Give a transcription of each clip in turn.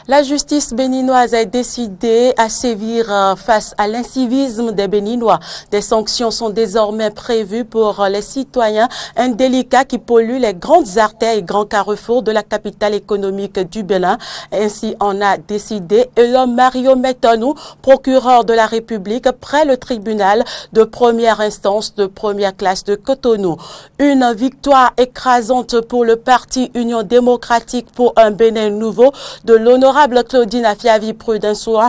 La justice béninoise est décidée à sévir face à l'incivisme des Béninois. Des sanctions sont désormais prévues pour les citoyens indélicats qui polluent les grandes artères et grands carrefours de la capitale économique du Bénin. Ainsi en a décidé l'homme Mario Metonou, procureur de la République près le tribunal de première instance de première classe de Cotonou. Une victoire écrasante pour le parti Union démocratique pour un Bénin nouveau de l'honorable Claudine Afiavi Prudencio,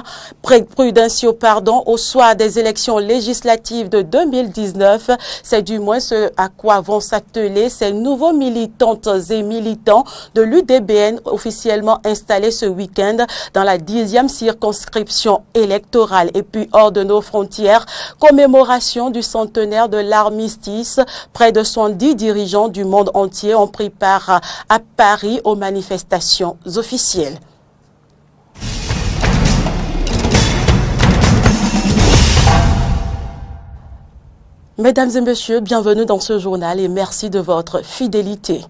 au soir des élections législatives de 2019. C'est du moins ce à quoi vont s'atteler ces nouveaux militantes et militants de l'UDBN officiellement installés ce week-end dans la 10e circonscription électorale. Et puis hors de nos frontières, commémoration du centenaire de l'armistice. Près de 70 dirigeants du monde entier ont pris part à Paris aux manifestations officielles. Mesdames et messieurs, bienvenue dans ce journal et merci de votre fidélité.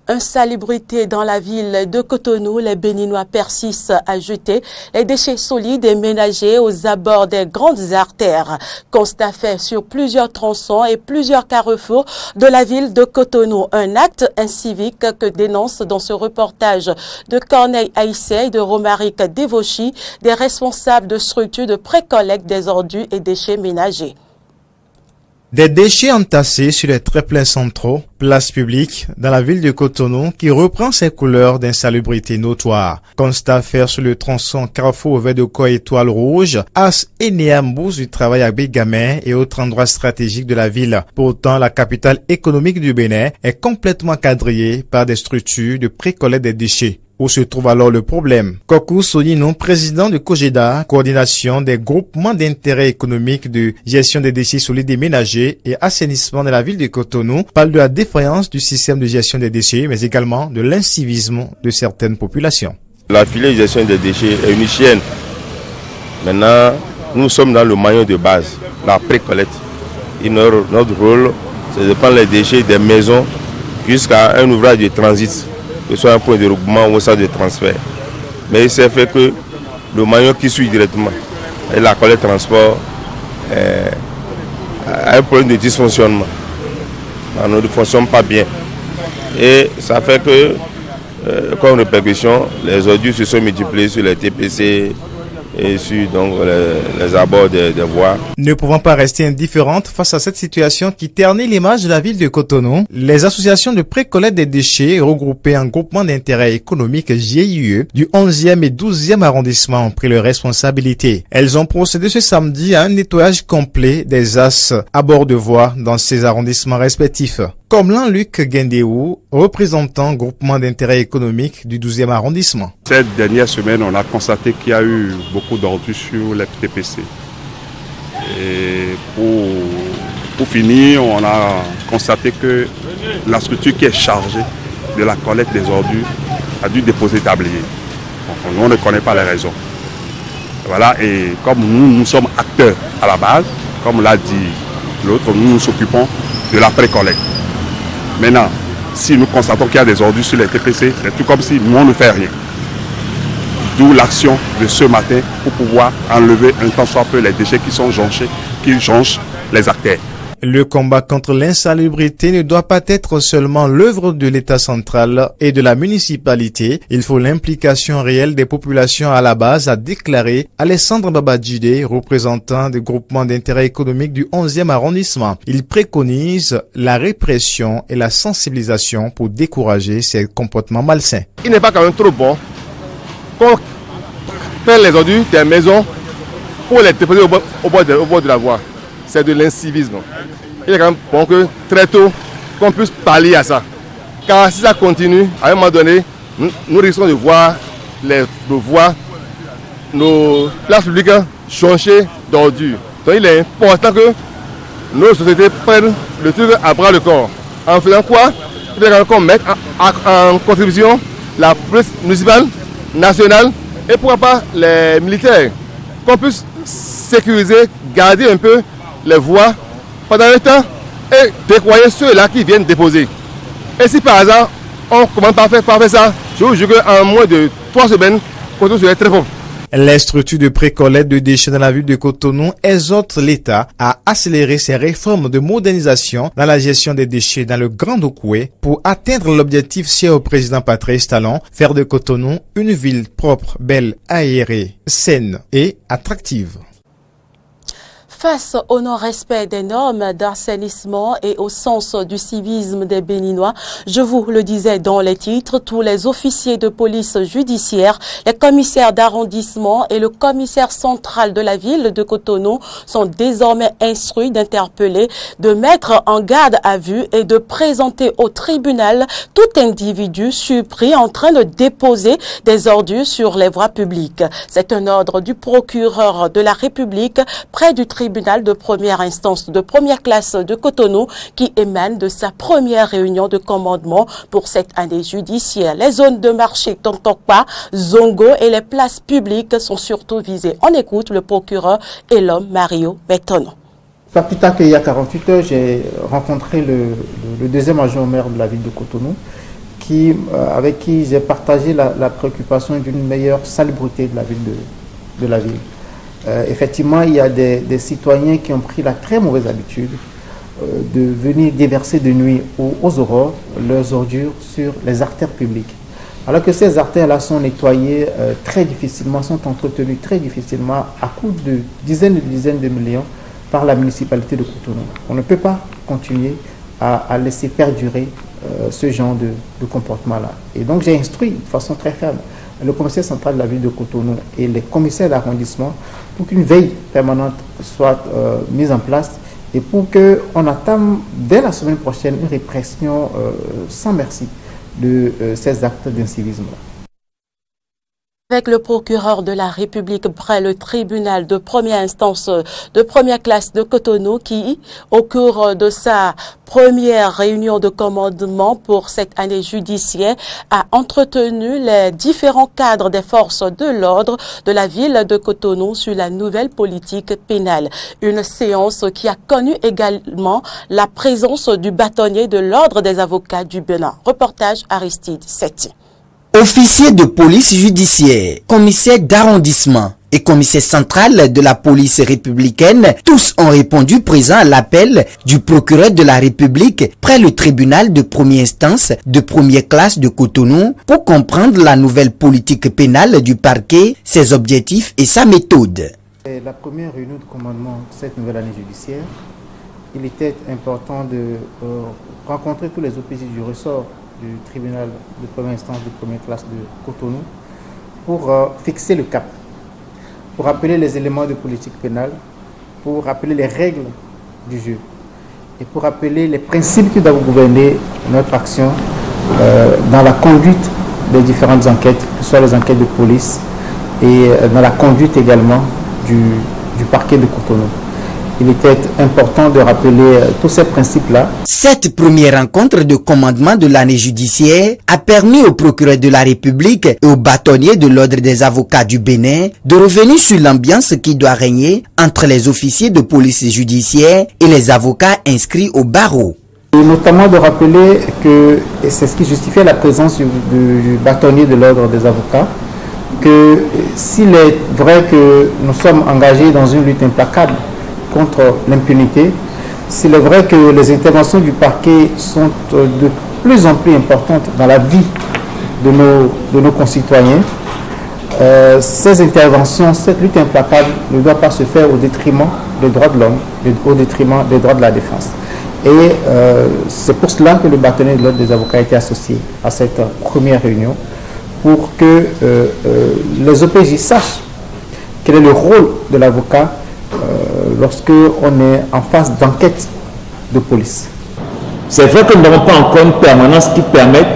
Insalubrité dans la ville de Cotonou, les Béninois persistent à jeter les déchets solides et ménagers aux abords des grandes artères. Constat fait sur plusieurs tronçons et plusieurs carrefours de la ville de Cotonou. Un acte incivique que dénoncent dans ce reportage de Corneille Aïssé et de Romaric Devauchy, des responsables de structures de pré-collecte des ordures et déchets ménagers. Des déchets entassés sur les tréplins centraux, places publiques, dans la ville de Cotonou qui reprend ses couleurs d'insalubrité notoire. Constat à faire sur le tronçon Carrefour Vert de Corps Étoile Rouge, As et Néambous du travail à Bégamé et autres endroits stratégiques de la ville. Pourtant, la capitale économique du Bénin est complètement quadrillée par des structures de pré-collecte des déchets. Où se trouve alors le problème? Kokou Sonino, président de COGEDA, coordination des groupements d'intérêt économique de gestion des déchets solides et ménagers et assainissement de la ville de Cotonou, parle de la défaillance du système de gestion des déchets, mais également de l'incivisme de certaines populations. La filière de gestion des déchets est une chaîne. Maintenant, nous sommes dans le maillon de base, la pré-collecte. Et notre rôle, c'est de prendre les déchets des maisons jusqu'à un ouvrage de transit, que ce soit un point de regroupement ou un centre de transfert. Mais il s'est fait que le maillon qui suit directement, et la collecte transport, a un problème de dysfonctionnement. On ne fonctionne pas bien. Et ça fait que, comme répercussion, les ordures se sont multipliées sur les TPC et sur donc, les abords des voies. Ne pouvant pas rester indifférentes face à cette situation qui ternit l'image de la ville de Cotonou, les associations de pré-collecte des déchets regroupées en groupement d'intérêt économique GIE du 11e et 12e arrondissement ont pris leurs responsabilités. Elles ont procédé ce samedi à un nettoyage complet des as à bord de voies dans ces arrondissements respectifs. Comme Jean-Luc Gendéou, représentant groupement d'intérêt économique du 12e arrondissement. Cette dernière semaine, on a constaté qu'il y a eu beaucoup d'ordures sur les TPC. Et pour finir, on a constaté que la structure qui est chargée de la collecte des ordures a dû déposer tablier. On ne connaît pas les raisons. Voilà, et comme nous sommes acteurs à la base, comme l'a dit l'autre, nous nous occupons de la pré-collecte. Maintenant, si nous constatons qu'il y a des ordures sur les TPC, c'est tout comme si nous on ne fait rien. D'où l'action de ce matin pour pouvoir enlever un tant soit peu les déchets qui sont jonchés, qui jonchent les artères. Le combat contre l'insalubrité ne doit pas être seulement l'œuvre de l'État central et de la municipalité. Il faut l'implication réelle des populations à la base, a déclaré Alessandre Babadjide, représentant du groupement d'intérêt économique du 11e arrondissement. Il préconise la répression et la sensibilisation pour décourager ces comportements malsains. Il n'est pas quand même trop bon qu'on prenne les ordures des maisons pour les déposer au bord de la voie. C'est de l'incivisme. Il est quand même bon que très tôt, qu'on puisse pallier à ça. Car si ça continue, à un moment donné, nous risquons de voir nos places publiques jonchées d'ordures. Donc il est important que nos sociétés prennent le truc à bras le corps. En faisant quoi? Il faut qu'on mette en contribution la police municipale, nationale et pourquoi pas les militaires. Qu'on puisse sécuriser, garder un peu les voies pendant le temps et déployer ceux-là qui viennent déposer. Et si par hasard on commence par faire ça, je vous jure qu'en moins de 3 semaines, Cotonou serait très propre. Les structures de précollecte de déchets dans la ville de Cotonou exhortent l'État à accélérer ses réformes de modernisation dans la gestion des déchets dans le Grand Okoye pour atteindre l'objectif cher au président Patrice Talon, faire de Cotonou une ville propre, belle, aérée, saine et attractive. Face au non-respect des normes d'assainissement et au sens du civisme des Béninois, je vous le disais dans les titres, tous les officiers de police judiciaire, les commissaires d'arrondissement et le commissaire central de la ville de Cotonou sont désormais instruits d'interpeller, de mettre en garde à vue et de présenter au tribunal tout individu surpris en train de déposer des ordures sur les voies publiques. C'est un ordre du procureur de la République près du tribunal de première instance de première classe de Cotonou qui émane de sa première réunion de commandement pour cette année judiciaire. Les zones de marché Tontokpa, Zongo et les places publiques sont surtout visées. On écoute le procureur et l'homme Mario Betono. Pas plus tard qu'il y a 48 heures, j'ai rencontré le deuxième adjoint au maire de la ville de Cotonou avec qui j'ai partagé la préoccupation d'une meilleure salubrité de la ville. Effectivement, il y a des citoyens qui ont pris la très mauvaise habitude de venir déverser de nuit aux aurores leurs ordures sur les artères publiques. Alors que ces artères-là sont nettoyées très difficilement, sont entretenues très difficilement à coût de dizaines de millions par la municipalité de Cotonou. On ne peut pas continuer à laisser perdurer ce genre de comportement-là. Et donc j'ai instruit de façon très ferme le commissaire central de la ville de Cotonou et les commissaires d'arrondissement pour qu'une veille permanente soit mise en place et pour qu'on entame dès la semaine prochaine une répression sans merci de ces actes d'incivisme-là. Avec le procureur de la République près le tribunal de première instance de première classe de Cotonou qui, au cours de sa première réunion de commandement pour cette année judiciaire, a entretenu les différents cadres des forces de l'ordre de la ville de Cotonou sur la nouvelle politique pénale. Une séance qui a connu également la présence du bâtonnier de l'ordre des avocats du Bénin. Reportage Aristide Setti. Officiers de police judiciaire, commissaire d'arrondissement et commissaire central de la police républicaine, tous ont répondu présent à l'appel du procureur de la République près le tribunal de première instance de première classe de Cotonou pour comprendre la nouvelle politique pénale du parquet, ses objectifs et sa méthode. La première réunion de commandement de cette nouvelle année judiciaire, il était important de rencontrer tous les OPJ du ressort du tribunal de première instance de première classe de Cotonou pour fixer le cap, pour rappeler les éléments de politique pénale, pour rappeler les règles du jeu et pour rappeler les principes qui doivent gouverner notre action dans la conduite des différentes enquêtes, que ce soit les enquêtes de police et dans la conduite également du parquet de Cotonou. Il était important de rappeler tous ces principes-là. Cette première rencontre de commandement de l'année judiciaire a permis au procureur de la République et au bâtonnier de l'ordre des avocats du Bénin de revenir sur l'ambiance qui doit régner entre les officiers de police judiciaire et les avocats inscrits au barreau. Et notamment de rappeler que, et c'est ce qui justifiait la présence du bâtonnier de l'ordre des avocats, que s'il est vrai que nous sommes engagés dans une lutte implacable contre l'impunité, s'il est vrai que les interventions du parquet sont de plus en plus importantes dans la vie de nos concitoyens, ces interventions, cette lutte implacable ne doit pas se faire au détriment des droits de l'homme, au détriment des droits de la défense. Et c'est pour cela que le bâtonnier de l'ordre des avocats a été associé à cette première réunion, pour que les OPJ sachent quel est le rôle de l'avocat lorsque on est en phase d'enquête de police. C'est vrai que nous n'avons pas encore une permanence qui permette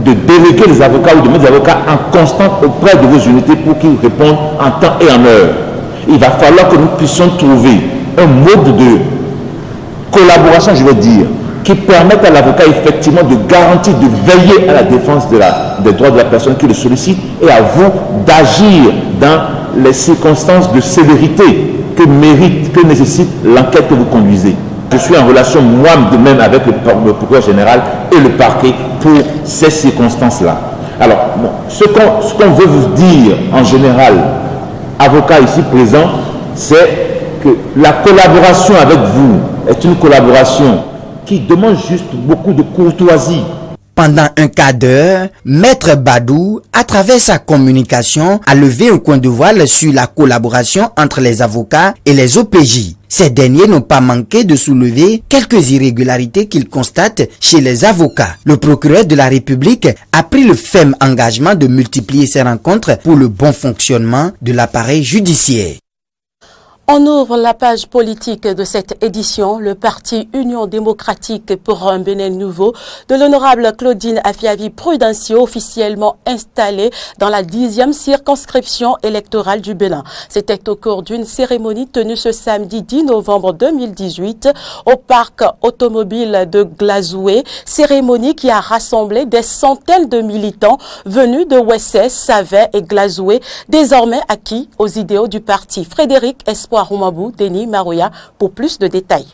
de déléguer les avocats ou de mettre les avocats en constante auprès de vos unités pour qu'ils répondent en temps et en heure. Il va falloir que nous puissions trouver un mode de collaboration, je veux dire, qui permette à l'avocat effectivement de garantir, de veiller à la défense des droits de la personne qui le sollicite et à vous d'agir dans les circonstances de sévérité que nécessite l'enquête que vous conduisez. Je suis en relation moi de même avec le procureur général et le parquet pour ces circonstances-là. Alors, bon, ce qu'on veut vous dire en général, avocats ici présents, c'est que la collaboration avec vous est une collaboration qui demande juste beaucoup de courtoisie. Pendant un quart d'heure, Maître Badou, à travers sa communication, a levé un coin de voile sur la collaboration entre les avocats et les OPJ. Ces derniers n'ont pas manqué de soulever quelques irrégularités qu'ils constatent chez les avocats. Le procureur de la République a pris le ferme engagement de multiplier ces rencontres pour le bon fonctionnement de l'appareil judiciaire. On ouvre la page politique de cette édition. Le parti Union démocratique pour un Bénin nouveau de l'honorable Claudine Afiavi Prudencio, officiellement installée dans la 10e circonscription électorale du Bénin. C'était au cours d'une cérémonie tenue ce samedi 10 novembre 2018 au parc automobile de Glazoué. Cérémonie qui a rassemblé des centaines de militants venus de Ouessé, Savet et Glazoué, désormais acquis aux idéaux du parti. Frédéric Espoir Roumabou, Denis Marouya pour plus de détails.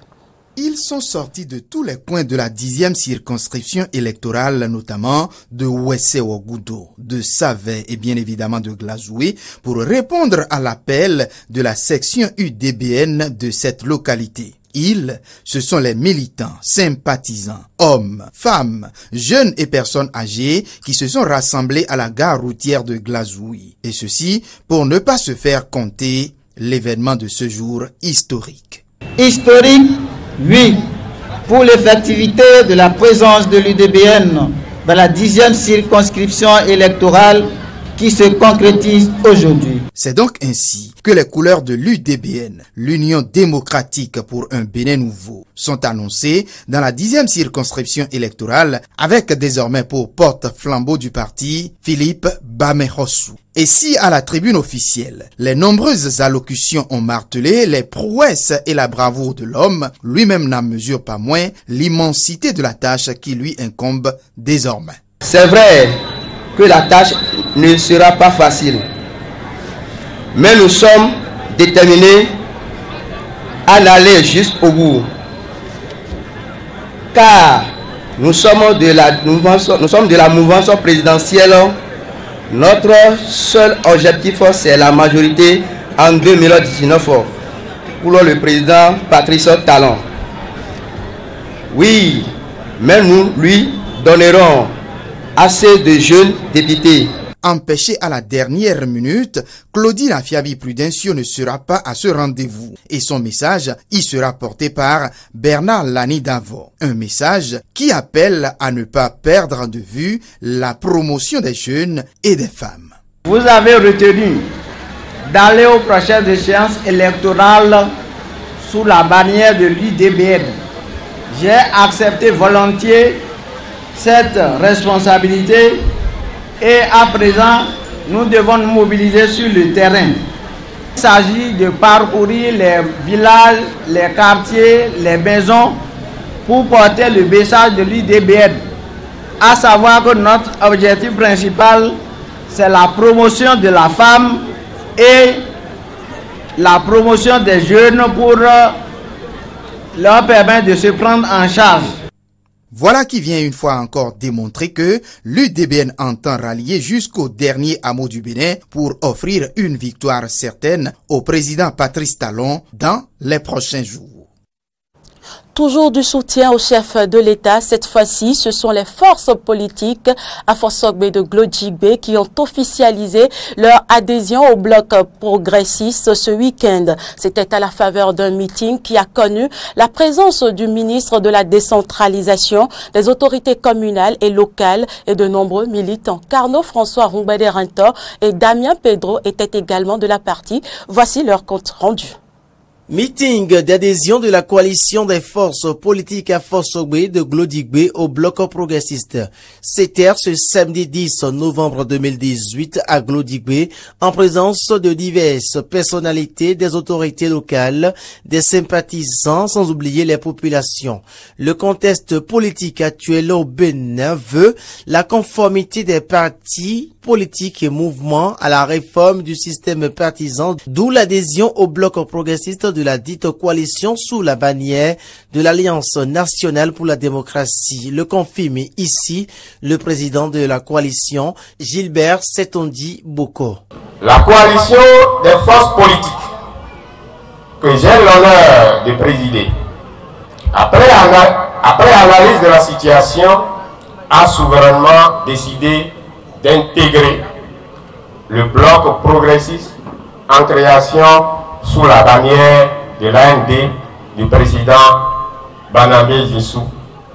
Ils sont sortis de tous les coins de la 10e circonscription électorale, notamment de Ouessé-Ouagoudo, de Savet et bien évidemment de Glazoué, pour répondre à l'appel de la section UDBN de cette localité. Ils, ce sont les militants, sympathisants, hommes, femmes, jeunes et personnes âgées qui se sont rassemblés à la gare routière de Glazoué. Et ceci pour ne pas se faire compter l'événement de ce jour historique. Historique, oui, pour l'effectivité de la présence de l'UDBN dans la 10e circonscription électorale qui se concrétise aujourd'hui. C'est donc ainsi que les couleurs de l'UDBN, l'Union démocratique pour un Bénin nouveau, sont annoncées dans la 10e circonscription électorale avec désormais pour porte-flambeau du parti Philippe Bamehossou. Et si à la tribune officielle, les nombreuses allocutions ont martelé les prouesses et la bravoure de l'homme, lui-même n'en mesure pas moins l'immensité de la tâche qui lui incombe désormais. C'est vrai que la tâche ne sera pas facile, mais nous sommes déterminés à aller jusqu'au bout, car nous sommes de la mouvance présidentielle. Notre seul objectif, c'est la majorité en 2019 pour le président Patrice Talon. Oui, mais nous lui donnerons assez de jeunes députés. Empêchée à la dernière minute, Claudine Afiavi Prudencio ne sera pas à ce rendez-vous et son message y sera porté par Bernard Lani Davo. Un message qui appelle à ne pas perdre de vue la promotion des jeunes et des femmes. Vous avez retenu d'aller aux prochaines échéances électorales sous la bannière de l'UDBN. J'ai accepté volontiers cette responsabilité et à présent, nous devons nous mobiliser sur le terrain. Il s'agit de parcourir les villages, les quartiers, les maisons pour porter le message de l'UDBN. À savoir que notre objectif principal, c'est la promotion de la femme et la promotion des jeunes pour leur permettre de se prendre en charge. Voilà qui vient une fois encore démontrer que l'UDBN entend rallier jusqu'au dernier hameau du Bénin pour offrir une victoire certaine au président Patrice Talon dans les prochains jours. Toujours du soutien au chef de l'État, cette fois-ci, ce sont les forces politiques à Fosogbe de Glodjigbe qui ont officialisé leur adhésion au bloc progressiste ce week-end. C'était à la faveur d'un meeting qui a connu la présence du ministre de la décentralisation, des autorités communales et locales et de nombreux militants. Carnot François Rumbaderintor et Damien Pedro étaient également de la partie. Voici leur compte rendu. Meeting d'adhésion de la coalition des forces politiques à Fosogbe de Glodjigbe au bloc progressiste. C'était ce samedi 10 novembre 2018 à Glodjigbe en présence de diverses personnalités des autorités locales, des sympathisants sans oublier les populations. Le contexte politique actuel au Bénin veut la conformité des partis politiques et mouvements à la réforme du système partisan, d'où l'adhésion au bloc progressiste de la dite coalition sous la bannière de l'Alliance nationale pour la démocratie. Le confirme ici le président de la coalition, Gilbert Setondi Boko. La coalition des forces politiques que j'ai l'honneur de présider, après analyse de la situation, a souverainement décidé d'intégrer le bloc progressiste en création sous la bannière de l'AND du président Banabé Zissou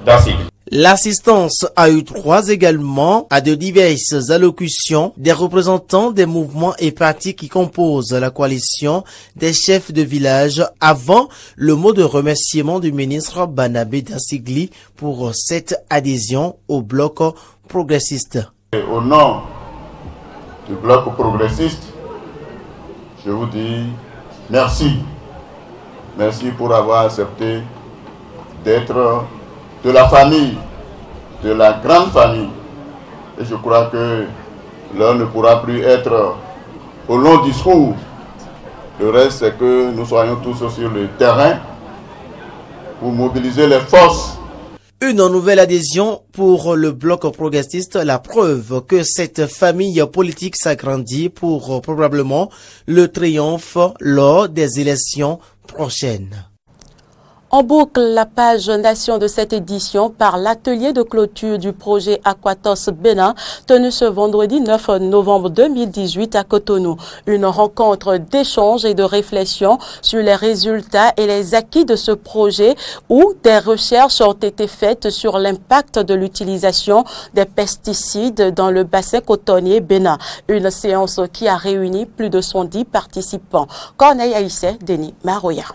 Dassigli. L'assistance a eu droit également à de diverses allocutions des représentants des mouvements et partis qui composent la coalition, des chefs de village, avant le mot de remerciement du ministre Banabé Dassigli pour cette adhésion au bloc progressiste. Et au nom du bloc progressiste, je vous dis merci. Merci pour avoir accepté d'être de la famille, de la grande famille. Et je crois que l'un ne pourra plus être au long discours. Le reste, c'est que nous soyons tous sur le terrain pour mobiliser les forces. Une nouvelle adhésion pour le bloc progressiste, la preuve que cette famille politique s'agrandit pour probablement le triomphe lors des élections prochaines. On boucle la page Nation de cette édition par l'atelier de clôture du projet Aquatos Bénin tenu ce vendredi 9 novembre 2018 à Cotonou. Une rencontre d'échange et de réflexion sur les résultats et les acquis de ce projet où des recherches ont été faites sur l'impact de l'utilisation des pesticides dans le bassin cotonnier Bénin. Une séance qui a réuni plus de 110 participants. Corneille Aïssé, Denis Maroya.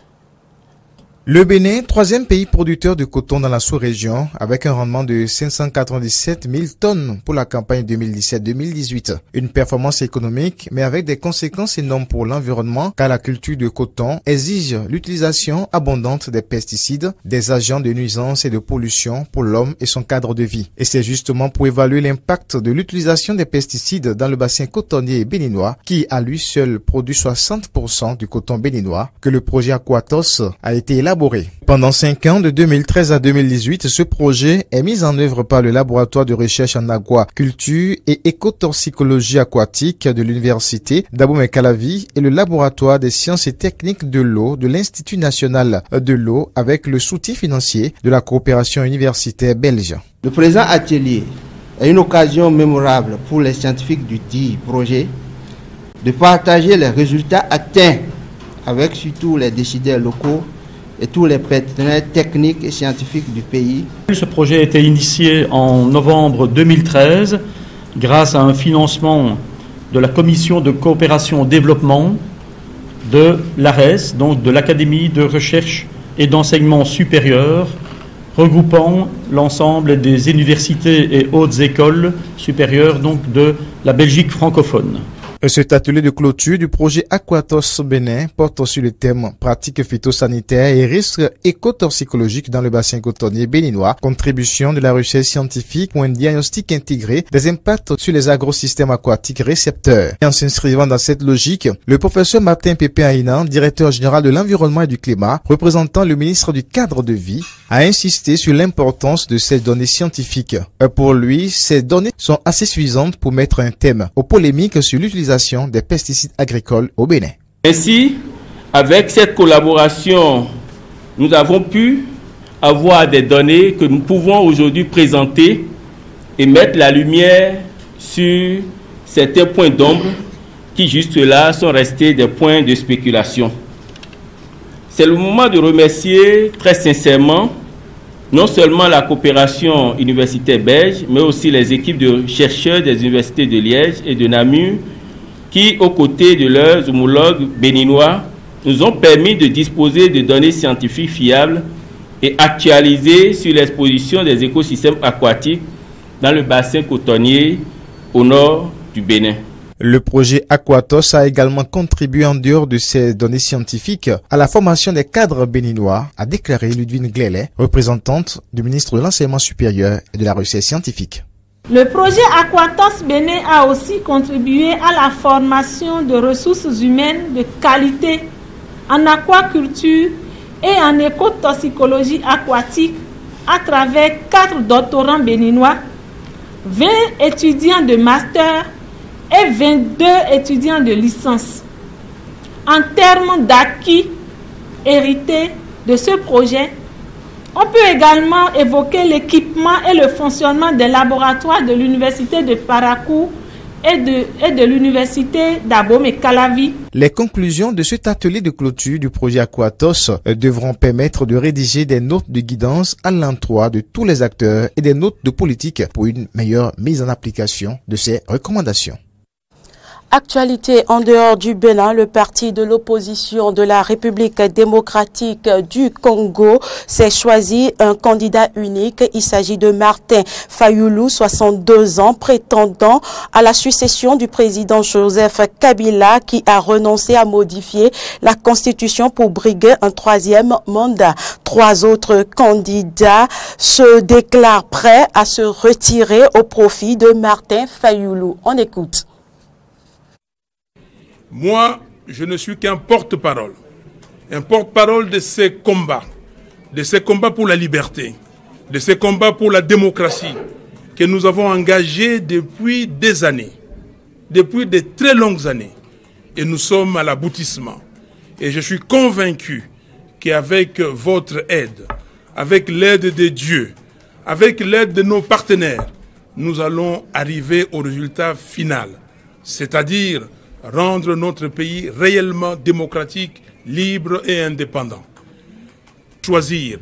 Le Bénin, troisième pays producteur de coton dans la sous-région, avec un rendement de 597 000 tonnes pour la campagne 2017-2018. Une performance économique, mais avec des conséquences énormes pour l'environnement, car la culture de coton exige l'utilisation abondante des pesticides, des agents de nuisance et de pollution pour l'homme et son cadre de vie. Et c'est justement pour évaluer l'impact de l'utilisation des pesticides dans le bassin cotonnier béninois, qui à lui seul produit 60% du coton béninois, que le projet Aquatos a été élaboré. Pendant 5 ans, de 2013 à 2018, ce projet est mis en œuvre par le laboratoire de recherche en aquaculture et écotoxicologie aquatique de l'université d'Abomey-Calavi et le laboratoire des sciences et techniques de l'eau de l'Institut national de l'eau avec le soutien financier de la coopération universitaire belge. Le présent atelier est une occasion mémorable pour les scientifiques du dit projet de partager les résultats atteints avec surtout les décideurs locaux et tous les partenaires techniques et scientifiques du pays. Ce projet a été initié en novembre 2013 grâce à un financement de la Commission de coopération au développement de l'ARES, donc de l'Académie de recherche et d'enseignement supérieur, regroupant l'ensemble des universités et hautes écoles supérieures donc de la Belgique francophone. Cet atelier de clôture du projet Aquatos Bénin porte sur le thème pratiques phytosanitaires et risques écotoxicologiques dans le bassin cotonnier béninois, contribution de la recherche scientifique pour un diagnostic intégré des impacts sur les agrosystèmes aquatiques récepteurs. Et en s'inscrivant dans cette logique, le professeur Martin Pépé Aïnan, directeur général de l'environnement et du climat, représentant le ministre du cadre de vie, a insisté sur l'importance de ces données scientifiques. Pour lui, ces données sont assez suffisantes pour mettre un thème aux polémiques sur l'utilisation des pesticides agricoles au Bénin. Ainsi, avec cette collaboration, nous avons pu avoir des données que nous pouvons aujourd'hui présenter et mettre la lumière sur certains points d'ombre qui juste là sont restés des points de spéculation. C'est le moment de remercier très sincèrement non seulement la coopération universitaire belge, mais aussi les équipes de chercheurs des universités de Liège et de Namur qui, aux côtés de leurs homologues béninois, nous ont permis de disposer de données scientifiques fiables et actualisées sur l'exposition des écosystèmes aquatiques dans le bassin cotonnier au nord du Bénin. Le projet Aquatos a également contribué en dehors de ces données scientifiques à la formation des cadres béninois, a déclaré Ludwine Glelet, représentante du ministre de l'Enseignement supérieur et de la Recherche scientifique. Le projet Aquatos Bénin a aussi contribué à la formation de ressources humaines de qualité en aquaculture et en écotoxicologie aquatique à travers 4 doctorants béninois, 20 étudiants de master et 22 étudiants de licence. En termes d'acquis hérités de ce projet, on peut également évoquer l'équipement et le fonctionnement des laboratoires de l'université de Parakou et de l'université d'Abomey-Calavi. Les conclusions de cet atelier de clôture du projet Aquatos devront permettre de rédiger des notes de guidance à l'endroit de tous les acteurs et des notes de politique pour une meilleure mise en application de ces recommandations. Actualité en dehors du Bénin, le parti de l'opposition de la République démocratique du Congo s'est choisi un candidat unique. Il s'agit de Martin Fayulu, 62 ans, prétendant à la succession du président Joseph Kabila qui a renoncé à modifier la constitution pour briguer un 3e mandat. 3 autres candidats se déclarent prêts à se retirer au profit de Martin Fayulu. On écoute. Moi, je ne suis qu'un porte-parole de ces combats pour la liberté, de ces combats pour la démocratie que nous avons engagés depuis des années, depuis de très longues années. Et nous sommes à l'aboutissement. Et je suis convaincu qu'avec votre aide, avec l'aide de Dieu, avec l'aide de nos partenaires, nous allons arriver au résultat final, c'est-à-dire rendre notre pays réellement démocratique, libre et indépendant. Choisir.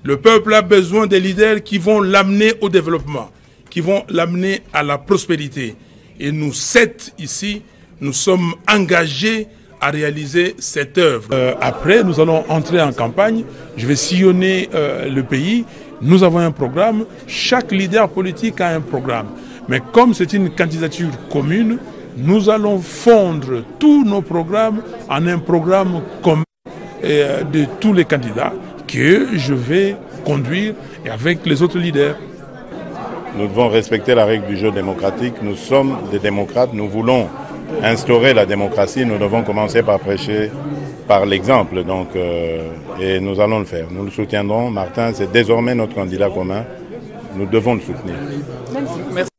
Le peuple a besoin des leaders qui vont l'amener au développement, qui vont l'amener à la prospérité. Et nous 7 ici, nous sommes engagés à réaliser cette œuvre. Après, nous allons entrer en campagne. Je vais sillonner le pays. Nous avons un programme. Chaque leader politique a un programme. Mais comme c'est une candidature commune, nous allons fondre tous nos programmes en un programme commun de tous les candidats que je vais conduire et avec les autres leaders. Nous devons respecter la règle du jeu démocratique. Nous sommes des démocrates. Nous voulons instaurer la démocratie. Nous devons commencer par prêcher par l'exemple. Et nous allons le faire. Nous le soutiendrons. Martin, c'est désormais notre candidat commun. Nous devons le soutenir. Merci.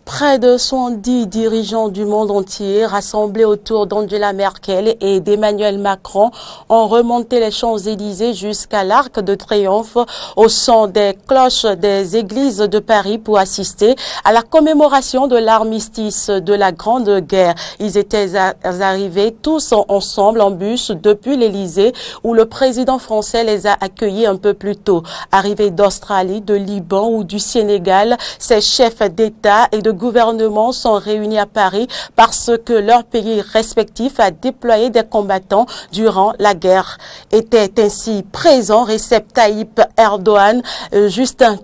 Près de 110 dirigeants du monde entier rassemblés autour d'Angela Merkel et d'Emmanuel Macron ont remonté les Champs-Élysées jusqu'à l'Arc de Triomphe au son des cloches des églises de Paris pour assister à la commémoration de l'armistice de la Grande Guerre. Ils étaient arrivés tous ensemble en bus depuis l'Élysée où le président français les a accueillis un peu plus tôt. Arrivés d'Australie, de Liban ou du Sénégal, ces chefs d'État et de gouvernements sont réunis à Paris parce que leur pays respectif a déployé des combattants durant la guerre. Étaient ainsi présents Recep Tayyip Erdogan, Justin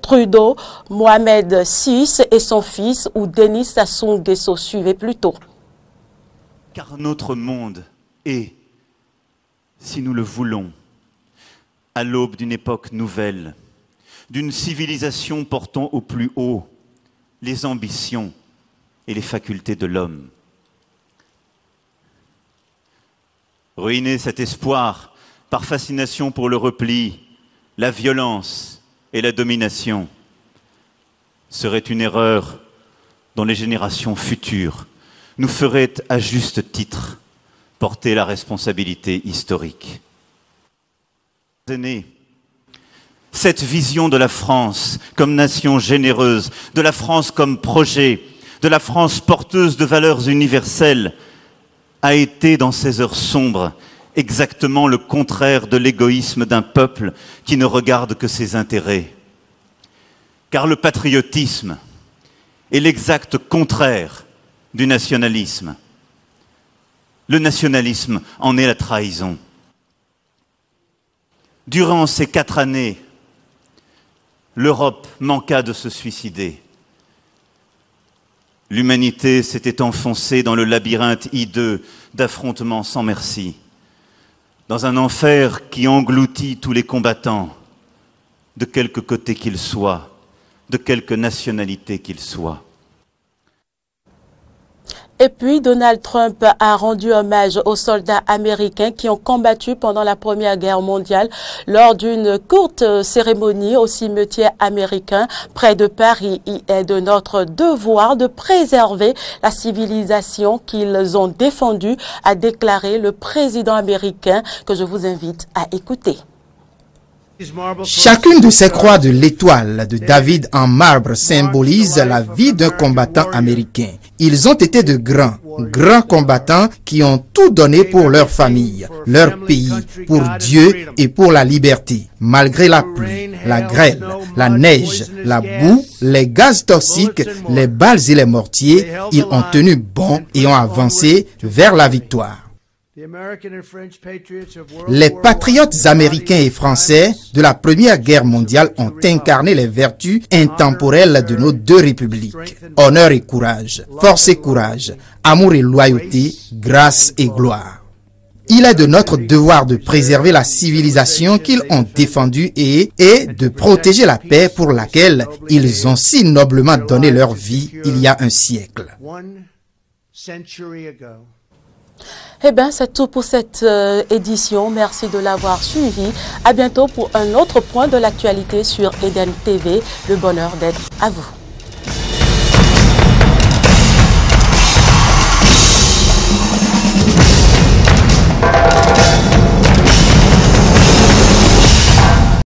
Trudeau, Mohamed VI et son fils ou Denis Sassou Nguesso. Suivez plutôt. Car notre monde est, si nous le voulons, à l'aube d'une époque nouvelle, d'une civilisation portant au plus haut les ambitions et les facultés de l'homme. Ruiner cet espoir par fascination pour le repli, la violence et la domination serait une erreur dont les générations futures nous feraient à juste titre porter la responsabilité historique. Cette vision de la France comme nation généreuse, de la France comme projet, de la France porteuse de valeurs universelles, a été dans ces heures sombres exactement le contraire de l'égoïsme d'un peuple qui ne regarde que ses intérêts. Car le patriotisme est l'exact contraire du nationalisme. Le nationalisme en est la trahison. Durant ces 4 années, l'Europe manqua de se suicider. L'humanité s'était enfoncée dans le labyrinthe hideux d'affrontements sans merci, dans un enfer qui engloutit tous les combattants, de quelque côté qu'ils soient, de quelque nationalité qu'il soit. Et puis, Donald Trump a rendu hommage aux soldats américains qui ont combattu pendant la Première Guerre mondiale lors d'une courte cérémonie au cimetière américain près de Paris. Il est de notre devoir de préserver la civilisation qu'ils ont défendue, a déclaré le président américain, que je vous invite à écouter. Chacune de ces croix de l'étoile de David en marbre symbolise la vie d'un combattant américain. Ils ont été de grands combattants qui ont tout donné pour leur famille, leur pays, pour Dieu et pour la liberté. Malgré la pluie, la grêle, la neige, la boue, les gaz toxiques, les balles et les mortiers, ils ont tenu bon et ont avancé vers la victoire. Les patriotes américains et français de la Première Guerre mondiale ont incarné les vertus intemporelles de nos deux républiques. Honneur et courage, force et courage, amour et loyauté, grâce et gloire. Il est de notre devoir de préserver la civilisation qu'ils ont défendue et de protéger la paix pour laquelle ils ont si noblement donné leur vie il y a un siècle. Eh bien, c'est tout pour cette édition. Merci de l'avoir suivi. À bientôt pour un autre point de l'actualité sur Eden TV. Le bonheur d'être à vous.